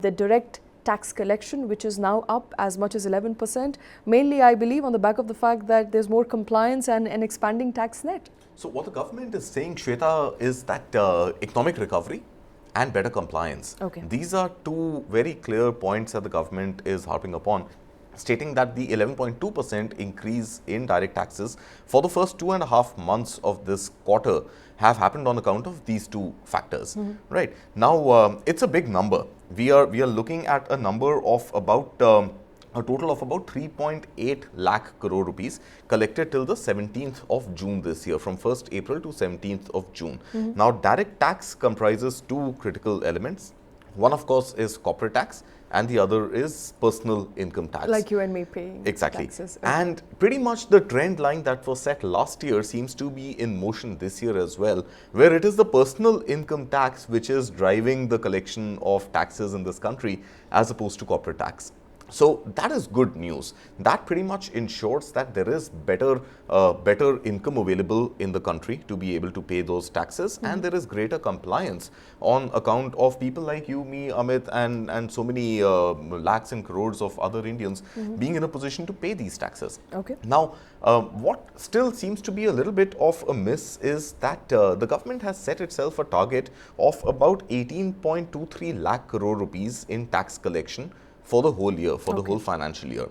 The direct tax collection, which is now up as much as 11%, mainly I believe on the back of the fact that there's more compliance and an expanding tax net. So what the government is saying, Shweta, is that economic recovery and better compliance. Okay. These are two very clear points that the government is harping upon, stating that the 11.2% increase in direct taxes for the first 2.5 months of this quarter have happened on account of these two factors. Right. Now, it's a big number. We are looking at a number of about a total of about 3.8 lakh crore rupees collected till the 17th of June this year, from 1st April to 17th of June. Now, direct tax comprises two critical elements. One, of course, is corporate tax, and the other is personal income tax. Like you and me paying exactly. taxes. Okay. And pretty much the trend line that was set last year seems to be in motion this year as well, where it is the personal income tax which is driving the collection of taxes in this country as opposed to corporate tax. So that is good news. That pretty much ensures that there is better income available in the country to be able to pay those taxes, and there is greater compliance on account of people like you, me, Amit, and so many lakhs and crores of other Indians being in a position to pay these taxes. Okay. Now, what still seems to be a little bit of a miss is that the government has set itself a target of about 18.23 lakh crore rupees in tax collection for the whole year, for the whole financial year.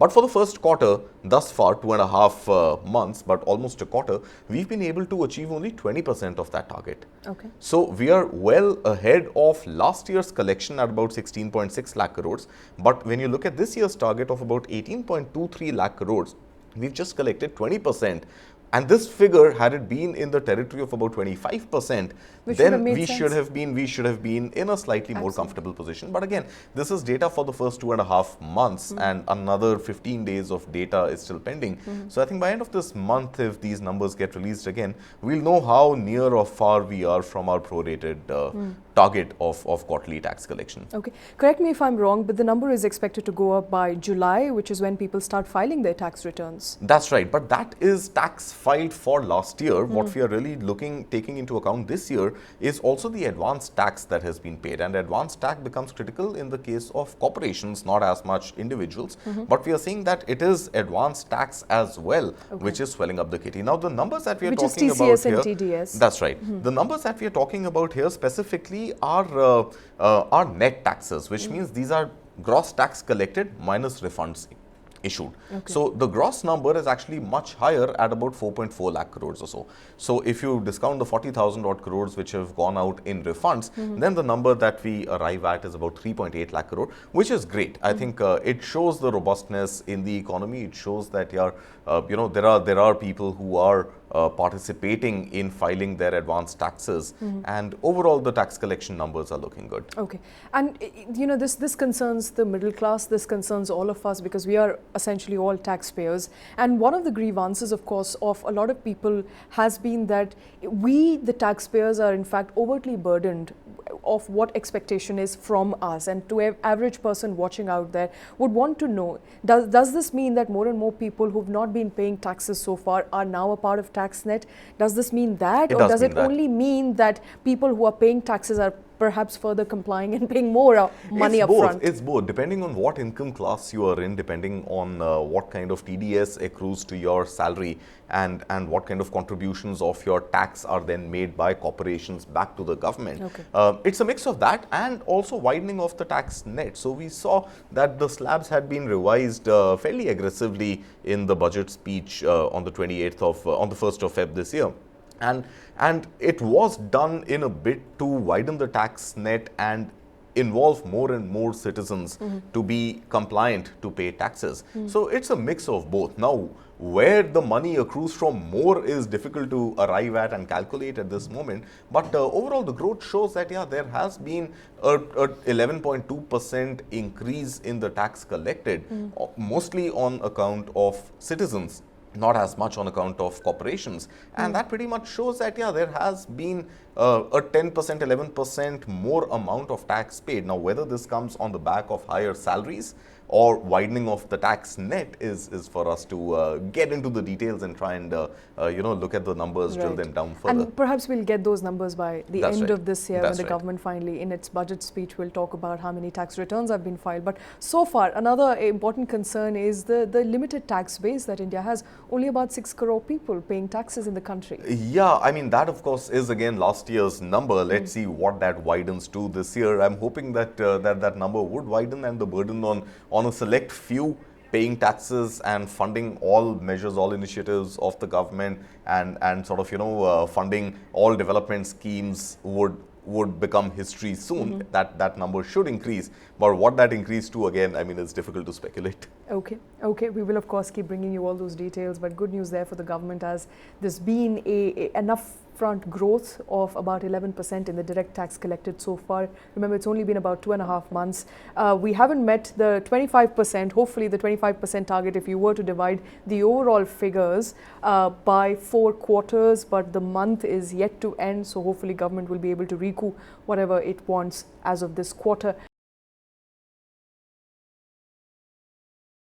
But for the first quarter, thus far, 2.5 months, but almost a quarter, we've been able to achieve only 20% of that target. Okay. So we are well ahead of last year's collection at about 16.6 lakh crores. But when you look at this year's target of about 18.23 lakh crores, we've just collected 20%. And this figure, had it been in the territory of about 25%, then we should have been in a slightly more comfortable position. But again, this is data for the first 2.5 months, and another 15 days of data is still pending. So I think by end of this month, if these numbers get released again, we'll know how near or far we are from our prorated target of quarterly tax collection. Okay. Correct me if I'm wrong, but the number is expected to go up by July, which is when people start filing their tax returns. That's right. But that is tax filed for last year. What we are really taking into account this year is also the advance tax that has been paid, and advance tax becomes critical in the case of corporations, not as much individuals. But we are seeing that it is advance tax as well, which is swelling up the kitty. Now, the numbers that we are talking about TCS here, and TDS. That's right. The numbers that we are talking about here specifically are net taxes, which means these are gross tax collected minus refunds issued. Okay. So the gross number is actually much higher at about 4.4 lakh crores or so. So if you discount the 40,000 odd crores which have gone out in refunds, then the number that we arrive at is about 3.8 lakh crore, which is great. I think it shows the robustness in the economy. It shows that there are people who are participating in filing their advance taxes, and overall the tax collection numbers are looking good. Okay. And this concerns the middle class, this concerns all of us, because we are essentially all taxpayers. And one of the grievances, of course, of a lot of people has been that we, the taxpayers, are in fact overtly burdened of what expectation is from us, and to an average person watching out there would want to know, does this mean that more and more people who've not been paying taxes so far are now a part of tax net? Does this mean that, or does it only mean that people who are paying taxes are perhaps further complying and paying more money upfront? It's both, depending on what income class you are in, depending on what kind of TDS accrues to your salary, and what kind of contributions of your tax are then made by corporations back to the government. Okay. It's a mix of that and also widening of the tax net. So we saw that the slabs had been revised fairly aggressively in the budget speech on the 1st of Feb this year. And it was done in a bid to widen the tax net and involve more and more citizens to be compliant to pay taxes. So it's a mix of both. Now, where the money accrues from more is difficult to arrive at and calculate at this moment. But overall, the growth shows that, there has been a 11.2% increase in the tax collected, mostly on account of citizens not as much on account of corporations. And that pretty much shows that, yeah, there has been a 10%, 11% more amount of tax paid. Now, whether this comes on the back of higher salaries or widening of the tax net is for us to get into the details and try and, look at the numbers, drill them down further. And perhaps we'll get those numbers by the That's end right. of this year That's when the right. government finally, in its budget speech, will talk about how many tax returns have been filed. But so far, another important concern is the limited tax base that India has. Only about 6 crore people paying taxes in the country. Yeah, I mean, that of course is again last year's number. Let's see what that widens to this year. I'm hoping that that number would widen, and the burden on a select few paying taxes and funding all measures, all initiatives of the government, and sort of funding all development schemes would become history soon. That number should increase, but what that increase to, again, I mean, it's difficult to speculate. Okay, we will of course keep bringing you all those details, but good news there for the government, as there's been enough front growth of about 11% in the direct tax collected so far. Remember, it's only been about 2.5 months. We haven't met the 25%, hopefully the 25% target if you were to divide the overall figures by 4 quarters, but the month is yet to end, so hopefully government will be able to recoup whatever it wants as of this quarter.